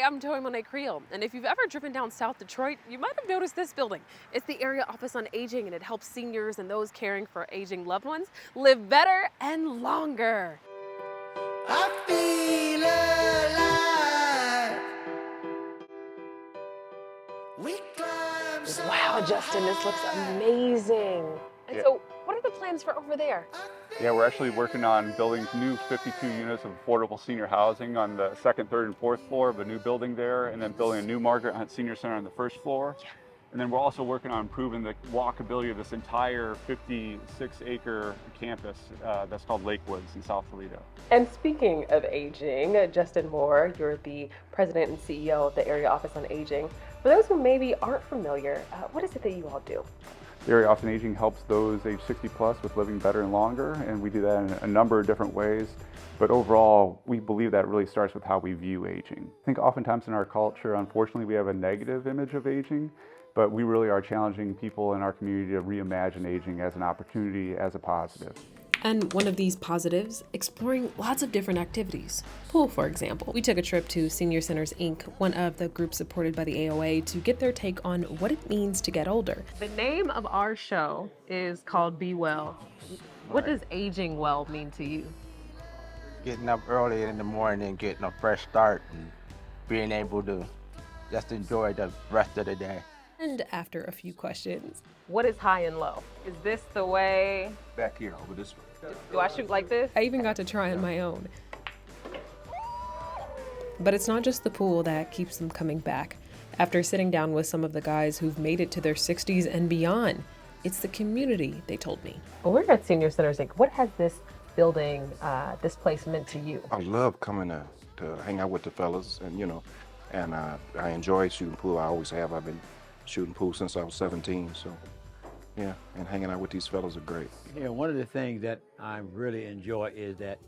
Hi, I'm Joey Monet Creel, and if you've ever driven down South Detroit, you might have noticed this building. It's the Area Office on Aging, and it helps seniors and those caring for aging loved ones live better and longer. I feel alive. We climb so Wow, Justin, this looks amazing. And Yeah. so, what are the plans for over there? Yeah, we're actually working on building new 52 units of affordable senior housing on the second, third, and fourth floor of a new building there, and then building a new Margaret Hunt Senior Center on the first floor. And then we're also working on improving the walkability of this entire 56-acre campus that's called Lakewoods in South Toledo. And speaking of aging, Justin Moore, you're the president and CEO of the Area Office on Aging. For those who maybe aren't familiar, what is it that you all do? The Area Office on Aging helps those age 60 plus with living better and longer, and we do that in a number of different ways. But overall, we believe that really starts with how we view aging. I think oftentimes in our culture, unfortunately, we have a negative image of aging, but we really are challenging people in our community to reimagine aging as an opportunity, as a positive. And one of these positives, exploring lots of different activities. Pool, for example. We took a trip to Senior Centers, Inc., one of the groups supported by the AOA, to get their take on what it means to get older. The name of our show is called Be Well. What does aging well mean to you? Getting up early in the morning and getting a fresh start and being able to just enjoy the rest of the day. And after a few questions, What is high and low? Is this the way? Back here, over this way. Do I shoot like this? I even got to try on my own. But it's not just the pool that keeps them coming back. After sitting down with some of the guys who've made it to their 60s and beyond, it's the community, they told me. Well, we're at Senior Centers Inc. What has this building, this place meant to you? I love coming to hang out with the fellas, and I enjoy shooting pool. I always have. I've been shooting pool since I was 17, so yeah, and hanging out with these fellas are great. Yeah, one of the things that I really enjoy is that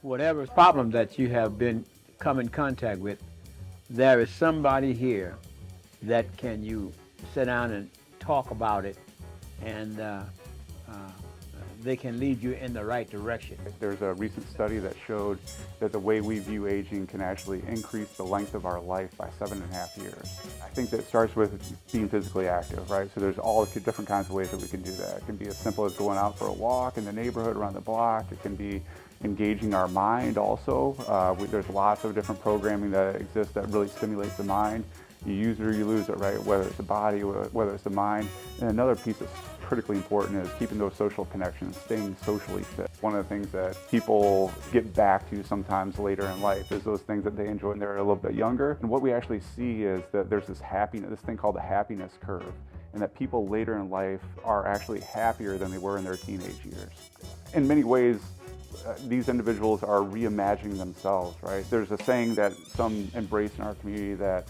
whatever problem that you have been come in contact with, there is somebody here that can you sit down and talk about it, and they can lead you in the right direction. There's a recent study that showed that the way we view aging can actually increase the length of our life by 7.5 years. I think that starts with being physically active, right? So there's all the different kinds of ways that we can do that. It can be as simple as going out for a walk in the neighborhood, around the block. It can be engaging our mind also. There's lots of different programming that exists that really stimulates the mind. You use it or you lose it, right? Whether it's the body, whether it's the mind. And another piece that's critically important is keeping those social connections, staying socially fit. One of the things that people get back to sometimes later in life is those things that they enjoy when they're a little bit younger. And what we actually see is that there's this thing called the happiness curve, and that people later in life are actually happier than they were in their teenage years. In many ways, these individuals are reimagining themselves, right? There's a saying that some embrace in our community that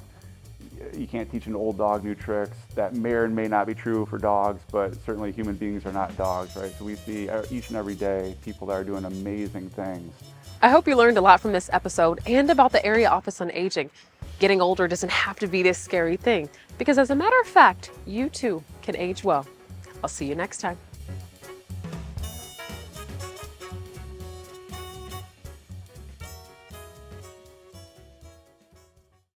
you can't teach an old dog new tricks. That may or may not be true for dogs, but certainly human beings are not dogs, right? So we see each and every day people that are doing amazing things. I hope you learned a lot from this episode and about the Area Office on Aging. Getting older doesn't have to be this scary thing, because as a matter of fact, you too can age well. I'll see you next time.